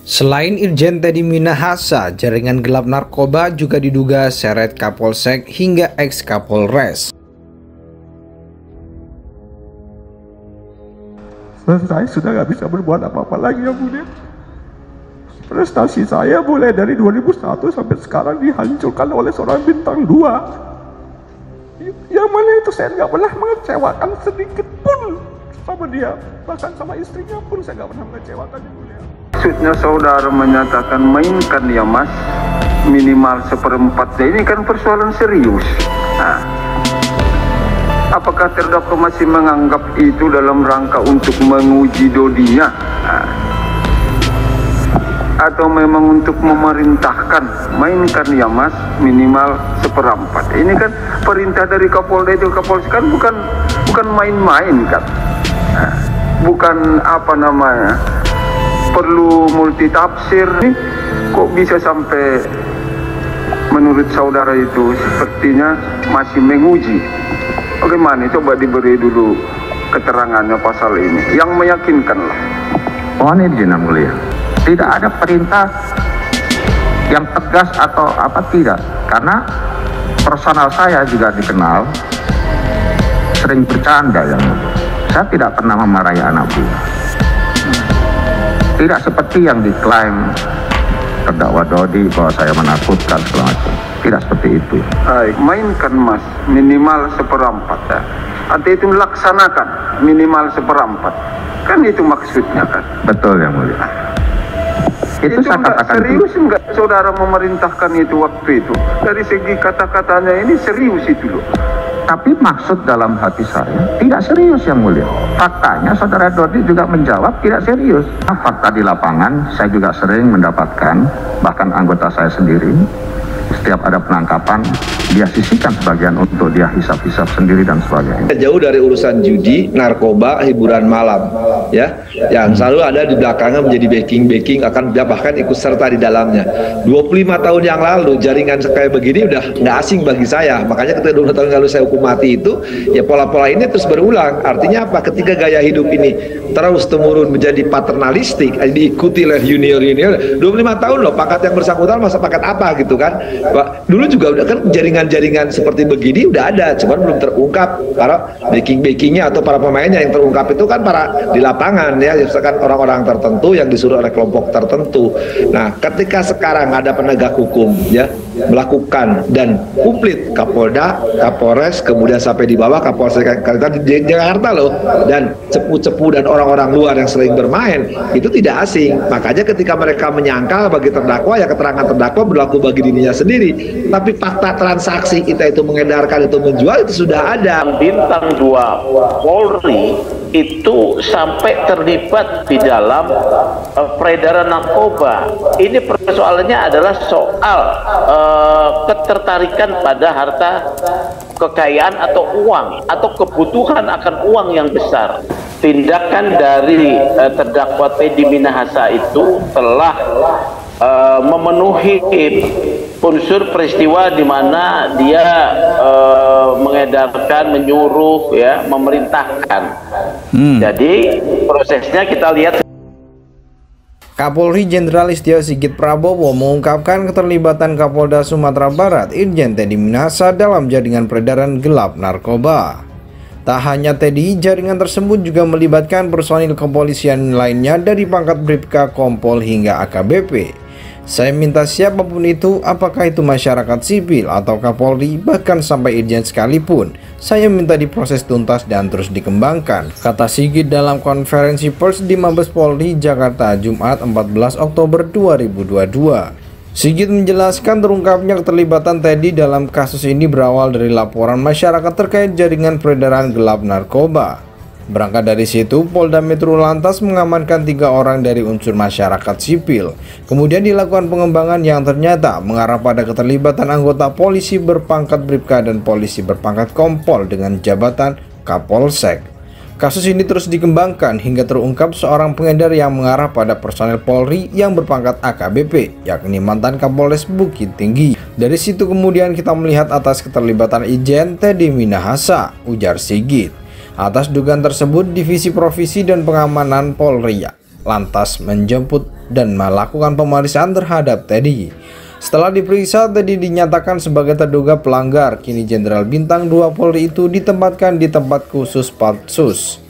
Selain Irjen Teddy Minahasa, jaringan gelap narkoba juga diduga seret Kapolsek hingga ex-Kapolres. Saya sudah nggak bisa berbuat apa-apa lagi, yang mulia. Prestasi saya mulai dari 2001 sampai sekarang dihancurkan oleh seorang bintang 2. Yang mana itu saya nggak pernah mengecewakan sedikit pun sama dia. Bahkan sama istrinya pun saya nggak pernah mengecewakan, yang mulia. Maksudnya saudara menyatakan mainkan ya mas, minimal seperempatnya, ini kan persoalan serius. Nah, apakah terdakwa masih menganggap itu dalam rangka untuk menguji dodinya? Nah, atau memang untuk memerintahkan mainkan ya mas, minimal seperempat? Ini kan perintah dari Kapolda itu, Kapolsek kan bukan main-main kan. Nah, bukan apa namanya, perlu multitafsir nih. Kok bisa sampai menurut saudara itu sepertinya masih menguji? Bagaimana? Coba diberi dulu keterangannya pasal ini yang meyakinkan lah. Mohon izin yang mulia, tidak ada perintah yang tegas atau apa, tidak, karena personal saya juga dikenal sering bercanda, yang mulia. Saya tidak pernah memarahi anak buah. Tidak seperti yang diklaim terdakwa Dodi bahwa saya menakutkan segala macam. Tidak seperti itu. Mainkan mas, minimal seperempat ya. Artinya itu laksanakan minimal seperempat. Kan itu maksudnya kan. Betul yang mulia. Itu saya katakan serius itu. Enggak saudara memerintahkan itu waktu itu? Dari segi kata-katanya ini serius itu loh. Tapi maksud dalam hati saya tidak serius yang mulia. Faktanya saudara Dodi juga menjawab tidak serius. Fakta di lapangan saya juga sering mendapatkan, bahkan anggota saya sendiri, setiap ada penangkapan dia sisihkan sebagian untuk dia hisap-hisap sendiri dan sebagainya. Jauh dari urusan judi, narkoba, hiburan malam, ya, yang selalu ada di belakangnya menjadi backing akan dia bahkan ikut serta di dalamnya. 25 tahun yang lalu jaringan kayak begini udah nggak asing bagi saya. Makanya ketika 20 tahun lalu saya hukum mati itu, ya pola-pola ini terus berulang. Artinya apa? Ketika gaya hidup ini terus temurun menjadi paternalistik, diikuti oleh junior 25 tahun loh, pangkat yang bersangkutan masa pangkat apa gitu kan. Dulu juga udah kan jaringan seperti begini udah ada, cuman belum terungkap para backingnya atau para pemainnya. Yang terungkap itu kan para di lapangan ya, misalkan orang-orang tertentu yang disuruh oleh kelompok tertentu. Nah, ketika sekarang ada penegak hukum ya melakukan dan komplit Kapolda, Kapolres, kemudian sampai di bawah Kapolsek di Jakarta loh, dan cepu-cepu dan orang-orang luar yang sering bermain itu tidak asing. Makanya ketika mereka menyangkal bagi terdakwa, ya keterangan terdakwa berlaku bagi dirinya sendiri. Tapi fakta transaksi kita itu mengedarkan, itu menjual, itu sudah ada. Bintang 2 Polri itu sampai terlibat di dalam peredaran narkoba. Ini persoalannya adalah soal ketertarikan pada harta kekayaan atau uang atau kebutuhan akan uang yang besar. Tindakan dari terdakwa Teddy Minahasa itu telah memenuhi unsur peristiwa di mana dia mengedarkan, menyuruh, ya, memerintahkan. Jadi prosesnya kita lihat. Kapolri Jenderal Listio Sigit Prabowo mengungkapkan keterlibatan Kapolda Sumatera Barat Irjen Teddy Minahasa dalam jaringan peredaran gelap narkoba. Tak hanya Teddy, jaringan tersebut juga melibatkan personil kepolisian lainnya dari pangkat Bribka, Kompol hingga AKBP. Saya minta siapapun itu, apakah itu masyarakat sipil atau Kapolri, bahkan sampai Irjen sekalipun, saya minta diproses tuntas dan terus dikembangkan, kata Sigit dalam konferensi pers di Mabes Polri Jakarta Jumat 14 Oktober 2022. Sigit menjelaskan terungkapnya keterlibatan Teddy dalam kasus ini berawal dari laporan masyarakat terkait jaringan peredaran gelap narkoba. Berangkat dari situ, Polda Metro lantas mengamankan 3 orang dari unsur masyarakat sipil. Kemudian dilakukan pengembangan yang ternyata mengarah pada keterlibatan anggota polisi berpangkat Bribka dan polisi berpangkat Kompol dengan jabatan Kapolsek. Kasus ini terus dikembangkan hingga terungkap seorang pengedar yang mengarah pada personel Polri yang berpangkat AKBP, yakni mantan Kapolres Bukit Tinggi. Dari situ kemudian kita melihat atas keterlibatan Irjen Teddy Minahasa, ujar Sigit. Atas dugaan tersebut, Divisi Provisi dan Pengamanan Polri lantas menjemput dan melakukan pemeriksaan terhadap Teddy. Setelah diperiksa, Teddy dinyatakan sebagai terduga pelanggar. Kini Jenderal Bintang 2 Polri itu ditempatkan di tempat khusus Patsus.